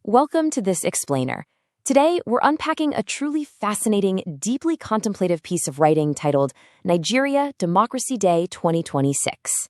Welcome to This Explainer. Today, we're unpacking a truly fascinating, deeply contemplative piece of writing titled Nigeria Democracy Day 2026.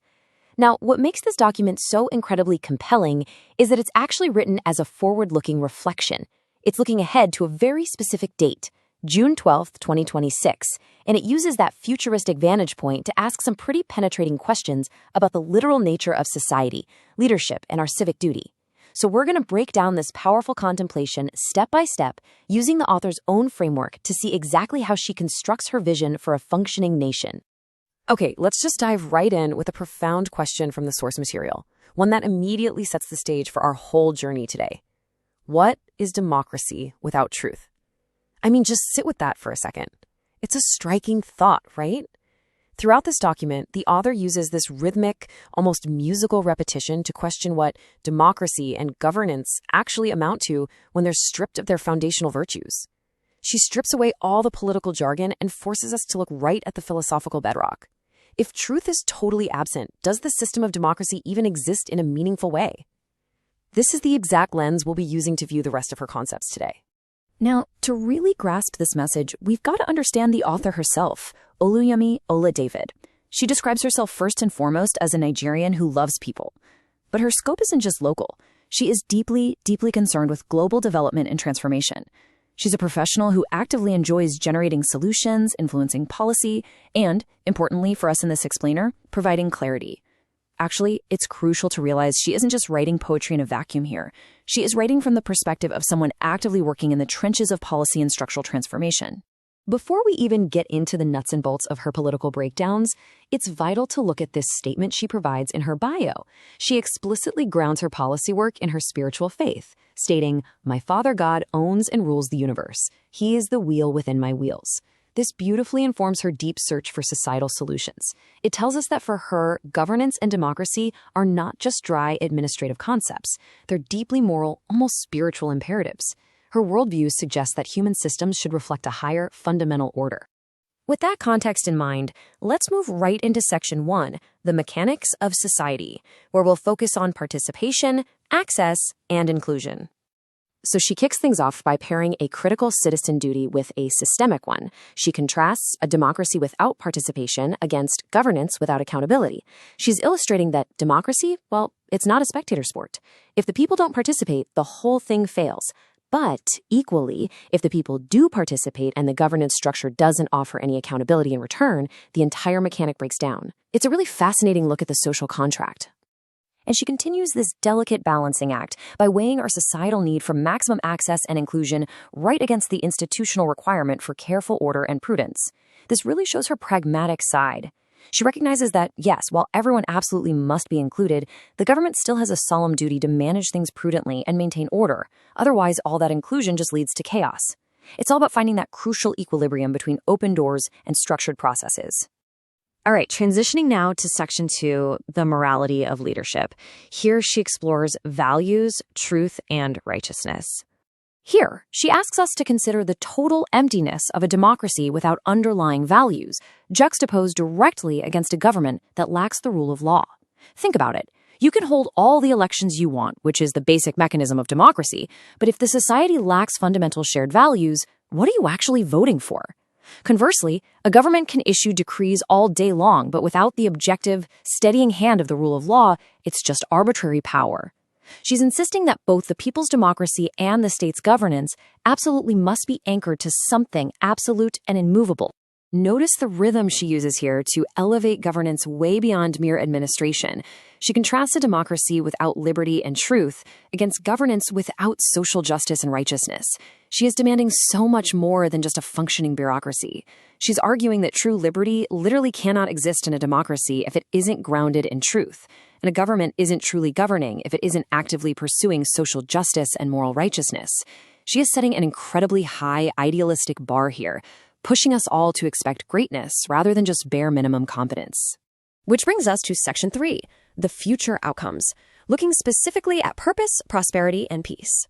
Now, what makes this document so incredibly compelling is that it's actually written as a forward-looking reflection. It's looking ahead to a very specific date, June 12th, 2026, and it uses that futuristic vantage point to ask some pretty penetrating questions about the literal nature of society, leadership, and our civic duty. So we're going to break down this powerful contemplation step by step using the author's own framework to see exactly how she constructs her vision for a functioning nation. Okay, let's just dive right in with a profound question from the source material, one that immediately sets the stage for our whole journey today. What is democracy without truth? I mean, just sit with that for a second. It's a striking thought, right? Throughout this document, the author uses this rhythmic, almost musical repetition to question what democracy and governance actually amount to when they're stripped of their foundational virtues. She strips away all the political jargon and forces us to look right at the philosophical bedrock. If truth is totally absent, does the system of democracy even exist in a meaningful way? This is the exact lens we'll be using to view the rest of her concepts today. Now, to really grasp this message, we've got to understand the author herself, Oluyemi Ola-David. She describes herself first and foremost as a Nigerian who loves people. But her scope isn't just local. She is deeply, deeply concerned with global development and transformation. She's a professional who actively enjoys generating solutions, influencing policy, and, importantly for us in this explainer, providing clarity. Actually, it's crucial to realize she isn't just writing poetry in a vacuum here. She is writing from the perspective of someone actively working in the trenches of policy and structural transformation. Before we even get into the nuts and bolts of her political breakdowns, it's vital to look at this statement she provides in her bio. She explicitly grounds her policy work in her spiritual faith, stating, "My Father God owns and rules the universe. He is the wheel within my wheels." This beautifully informs her deep search for societal solutions. It tells us that for her, governance and democracy are not just dry administrative concepts. They're deeply moral, almost spiritual imperatives. Her worldview suggests that human systems should reflect a higher, fundamental order. With that context in mind, let's move right into Section 1, the mechanics of society, where we'll focus on participation, access, and inclusion. So she kicks things off by pairing a critical citizen duty with a systemic one. She contrasts a democracy without participation against governance without accountability. She's illustrating that democracy, well, it's not a spectator sport. If the people don't participate, the whole thing fails. But equally, if the people do participate and the governance structure doesn't offer any accountability in return, the entire mechanic breaks down. It's a really fascinating look at the social contract. And she continues this delicate balancing act by weighing our societal need for maximum access and inclusion right against the institutional requirement for careful order and prudence. This really shows her pragmatic side. She recognizes that, yes, while everyone absolutely must be included, the government still has a solemn duty to manage things prudently and maintain order. Otherwise, all that inclusion just leads to chaos. It's all about finding that crucial equilibrium between open doors and structured processes. All right, transitioning now to Section 2, the morality of leadership. Here she explores values, truth, and righteousness. Here, she asks us to consider the total emptiness of a democracy without underlying values, juxtaposed directly against a government that lacks the rule of law. Think about it. You can hold all the elections you want, which is the basic mechanism of democracy, but if the society lacks fundamental shared values, what are you actually voting for? Conversely, a government can issue decrees all day long, but without the objective, steadying hand of the rule of law, it's just arbitrary power. She's insisting that both the people's democracy and the state's governance absolutely must be anchored to something absolute and immovable. Notice the rhythm she uses here to elevate governance way beyond mere administration. She contrasts a democracy without liberty and truth against governance without social justice and righteousness. She is demanding so much more than just a functioning bureaucracy. She's arguing that true liberty literally cannot exist in a democracy if it isn't grounded in truth, and a government isn't truly governing if it isn't actively pursuing social justice and moral righteousness. She is setting an incredibly high idealistic bar here, pushing us all to expect greatness rather than just bare minimum competence. Which brings us to Section 3, the future outcomes, looking specifically at purpose, prosperity, and peace.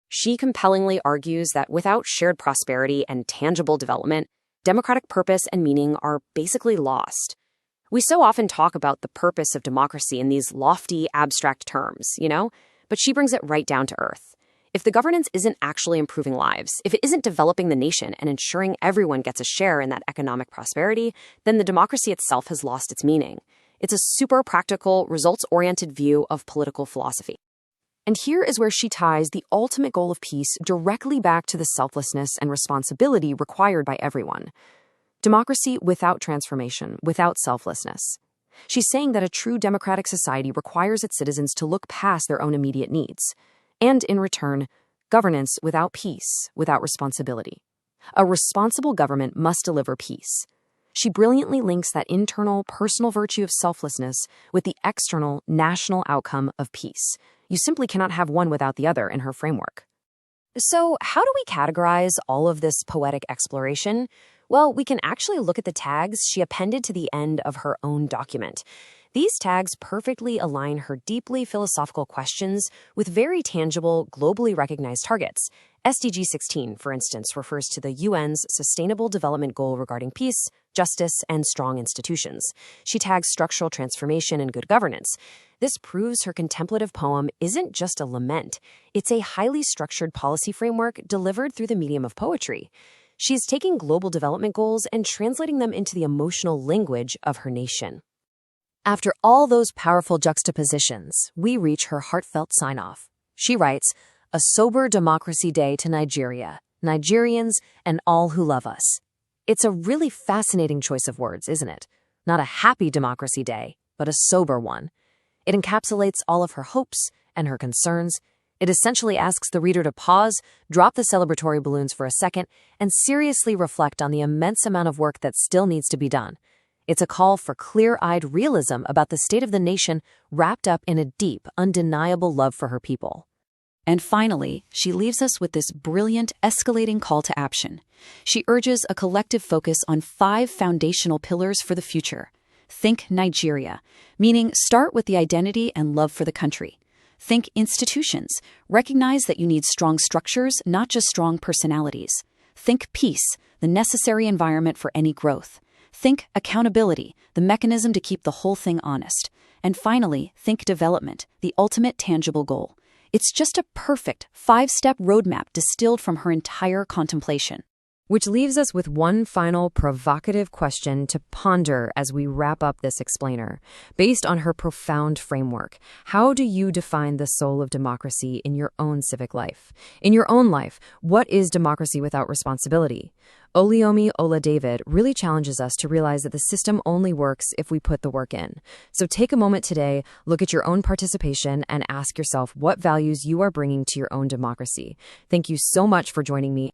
She compellingly argues that without shared prosperity and tangible development, democratic purpose and meaning are basically lost. We so often talk about the purpose of democracy in these lofty, abstract terms, but she brings it right down to earth. If the governance isn't actually improving lives, if it isn't developing the nation and ensuring everyone gets a share in that economic prosperity, then the democracy itself has lost its meaning. It's a super practical, results-oriented view of political philosophy. And here is where she ties the ultimate goal of peace directly back to the selflessness and responsibility required by everyone. Democracy without transformation, without selflessness. She's saying that a true democratic society requires its citizens to look past their own immediate needs. And in return, governance without peace, without responsibility. A responsible government must deliver peace. She brilliantly links that internal, personal virtue of selflessness with the external, national outcome of peace. You simply cannot have one without the other in her framework. So, how do we categorize all of this poetic exploration? Well, we can actually look at the tags she appended to the end of her own document. These tags perfectly align her deeply philosophical questions with very tangible, globally recognized targets. SDG 16, for instance, refers to the UN's Sustainable Development Goal regarding peace, justice, and strong institutions. She tags structural transformation and good governance. This proves her contemplative poem isn't just a lament. It's a highly structured policy framework delivered through the medium of poetry. She's taking global development goals and translating them into the emotional language of her nation. After all those powerful juxtapositions, we reach her heartfelt sign-off. She writes, "A sober democracy day to Nigeria, Nigerians, and all who love us." It's a really fascinating choice of words, isn't it? Not a happy democracy day, but a sober one. It encapsulates all of her hopes and her concerns. It essentially asks the reader to pause, drop the celebratory balloons for a second, and seriously reflect on the immense amount of work that still needs to be done. It's a call for clear-eyed realism about the state of the nation wrapped up in a deep, undeniable love for her people. And finally, she leaves us with this brilliant, escalating call to action. She urges a collective focus on 5 foundational pillars for the future. Think Nigeria, meaning start with the identity and love for the country. Think institutions. Recognize that you need strong structures, not just strong personalities. Think peace, the necessary environment for any growth. Think accountability, the mechanism to keep the whole thing honest. And finally, think development, the ultimate tangible goal. It's just a perfect 5-step roadmap distilled from her entire contemplation. Which leaves us with one final provocative question to ponder as we wrap up this explainer. Based on her profound framework, how do you define the soul of democracy in your own civic life? In your own life, what is democracy without responsibility? Oluyomi Oladavid really challenges us to realize that the system only works if we put the work in. So take a moment today, look at your own participation, and ask yourself what values you are bringing to your own democracy. Thank you so much for joining me.